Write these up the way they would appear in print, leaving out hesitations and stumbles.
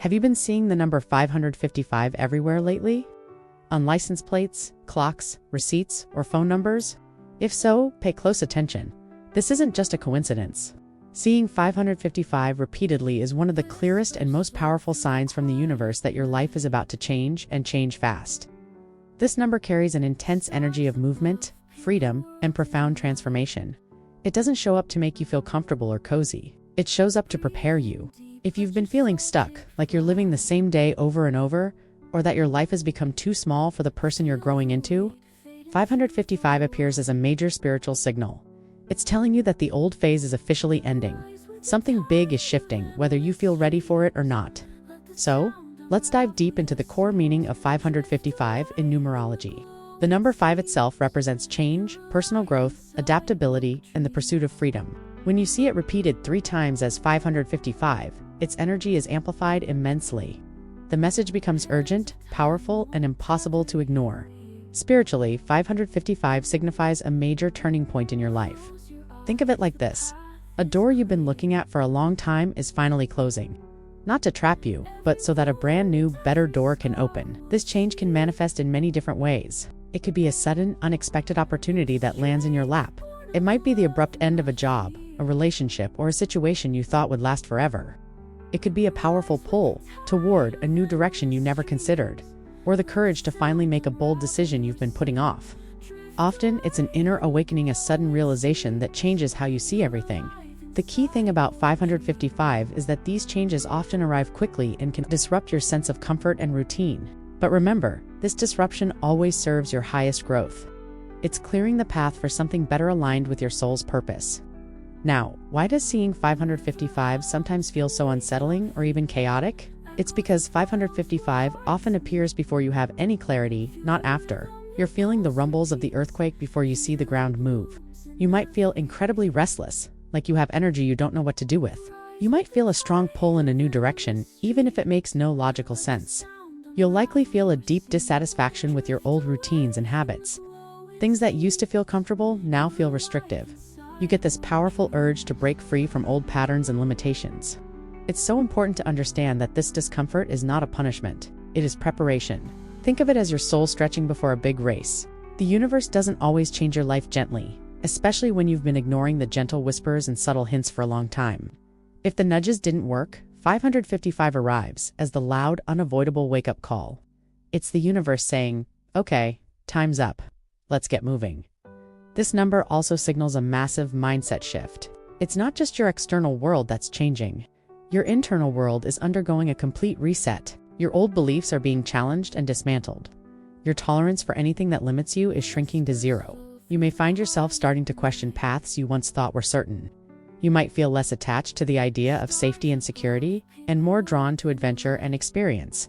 Have you been seeing the number 555 everywhere lately? On license plates, clocks, receipts, or phone numbers? If so, pay close attention. This isn't just a coincidence. Seeing 555 repeatedly is one of the clearest and most powerful signs from the universe that your life is about to change, and change fast. This number carries an intense energy of movement, freedom, and profound transformation. It doesn't show up to make you feel comfortable or cozy. It shows up to prepare you. If you've been feeling stuck, like you're living the same day over and over, or that your life has become too small for the person you're growing into, 555 appears as a major spiritual signal. It's telling you that the old phase is officially ending. Something big is shifting, whether you feel ready for it or not. So, let's dive deep into the core meaning of 555 in numerology. The number 5 itself represents change, personal growth, adaptability, and the pursuit of freedom. When you see it repeated 3 times as 555, its energy is amplified immensely. The message becomes urgent, powerful, and impossible to ignore. Spiritually, 555 signifies a major turning point in your life. Think of it like this. A door you've been looking at for a long time is finally closing. Not to trap you, but so that a brand new, better door can open. This change can manifest in many different ways. It could be a sudden, unexpected opportunity that lands in your lap. It might be the abrupt end of a job, a relationship, or a situation you thought would last forever. It could be a powerful pull toward a new direction you never considered, or the courage to finally make a bold decision you've been putting off. Often, it's an inner awakening, a sudden realization that changes how you see everything. The key thing about 555 is that these changes often arrive quickly and can disrupt your sense of comfort and routine. But remember, this disruption always serves your highest growth. It's clearing the path for something better aligned with your soul's purpose. Now, why does seeing 555 sometimes feel so unsettling or even chaotic? It's because 555 often appears before you have any clarity, not after. You're feeling the rumbles of the earthquake before you see the ground move. You might feel incredibly restless, like you have energy you don't know what to do with. You might feel a strong pull in a new direction, even if it makes no logical sense. You'll likely feel a deep dissatisfaction with your old routines and habits. Things that used to feel comfortable now feel restrictive. You get this powerful urge to break free from old patterns and limitations. It's so important to understand that this discomfort is not a punishment. It is preparation. Think of it as your soul stretching before a big race. The universe doesn't always change your life gently, especially when you've been ignoring the gentle whispers and subtle hints for a long time. If the nudges didn't work, 555 arrives as the loud, unavoidable wake-up call. It's the universe saying, "Okay, time's up. Let's get moving." This number also signals a massive mindset shift. It's not just your external world that's changing. Your internal world is undergoing a complete reset. Your old beliefs are being challenged and dismantled. Your tolerance for anything that limits you is shrinking to zero. You may find yourself starting to question paths you once thought were certain. You might feel less attached to the idea of safety and security, and more drawn to adventure and experience.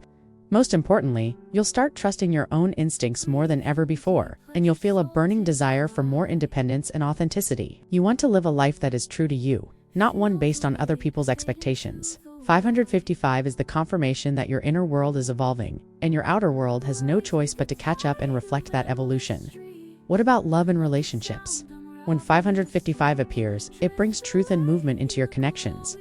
Most importantly, you'll start trusting your own instincts more than ever before, and you'll feel a burning desire for more independence and authenticity. You want to live a life that is true to you, not one based on other people's expectations. 555 is the confirmation that your inner world is evolving, and your outer world has no choice but to catch up and reflect that evolution. What about love and relationships? When 555 appears, it brings truth and movement into your connections.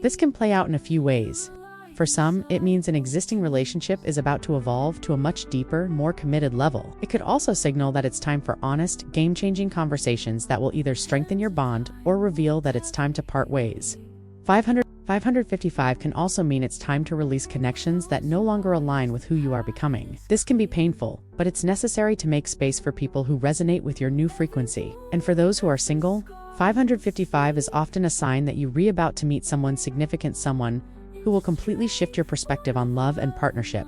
This can play out in a few ways. For some, it means an existing relationship is about to evolve to a much deeper, more committed level. It could also signal that it's time for honest, game-changing conversations that will either strengthen your bond or reveal that it's time to part ways. 555 can also mean it's time to release connections that no longer align with who you are becoming. This can be painful, but it's necessary to make space for people who resonate with your new frequency. And for those who are single, 555 is often a sign that you're about to meet someone significant, someone who will completely shift your perspective on love and partnership.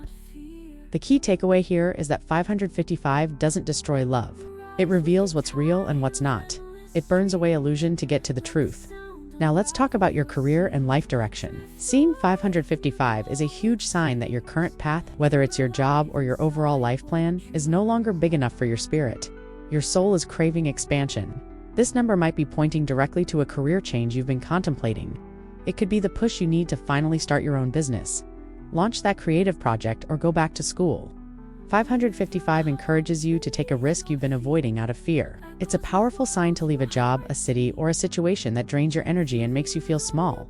The key takeaway here is that 555 doesn't destroy love. It reveals what's real and what's not. It burns away illusion to get to the truth. Now let's talk about your career and life direction. Seeing 555 is a huge sign that your current path, whether it's your job or your overall life plan, is no longer big enough for your spirit. Your soul is craving expansion. This number might be pointing directly to a career change you've been contemplating. It could be the push you need to finally start your own business, launch that creative project, or go back to school. 555 encourages you to take a risk you've been avoiding out of fear. It's a powerful sign to leave a job, a city, or a situation that drains your energy and makes you feel small.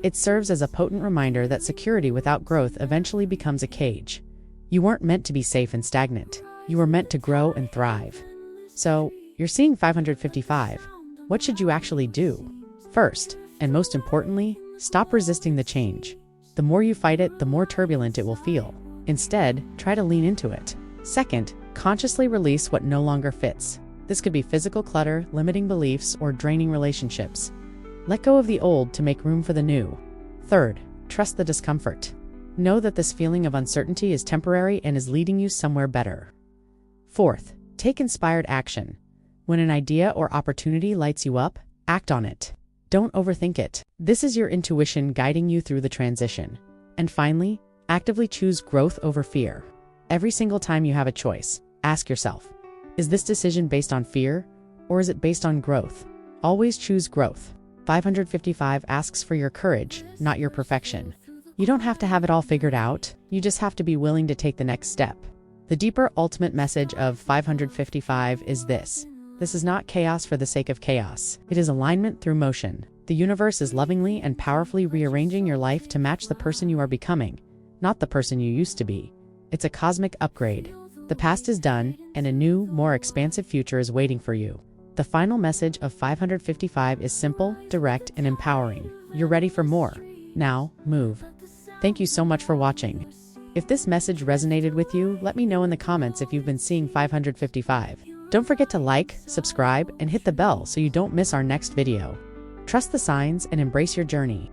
It serves as a potent reminder that security without growth eventually becomes a cage. You weren't meant to be safe and stagnant. You were meant to grow and thrive. So, you're seeing 555. What should you actually do? First, and most importantly, stop resisting the change. The more you fight it, the more turbulent it will feel. Instead, try to lean into it. Second, consciously release what no longer fits. This could be physical clutter, limiting beliefs, or draining relationships. Let go of the old to make room for the new. Third, trust the discomfort. Know that this feeling of uncertainty is temporary and is leading you somewhere better. Fourth, take inspired action. When an idea or opportunity lights you up, act on it. Don't overthink it. This is your intuition guiding you through the transition. And finally, actively choose growth over fear. Every single time you have a choice, ask yourself, is this decision based on fear, or is it based on growth? Always choose growth. 555 asks for your courage, not your perfection. You don't have to have it all figured out, you just have to be willing to take the next step. The deeper ultimate message of 555 is this. This is not chaos for the sake of chaos. It is alignment through motion. The universe is lovingly and powerfully rearranging your life to match the person you are becoming, not the person you used to be. It's a cosmic upgrade. The past is done, and a new, more expansive future is waiting for you. The final message of 555 is simple, direct, and empowering. You're ready for more. Now, move. Thank you so much for watching. If this message resonated with you, let me know in the comments if you've been seeing 555. Don't forget to like, subscribe, and hit the bell so you don't miss our next video. Trust the signs and embrace your journey.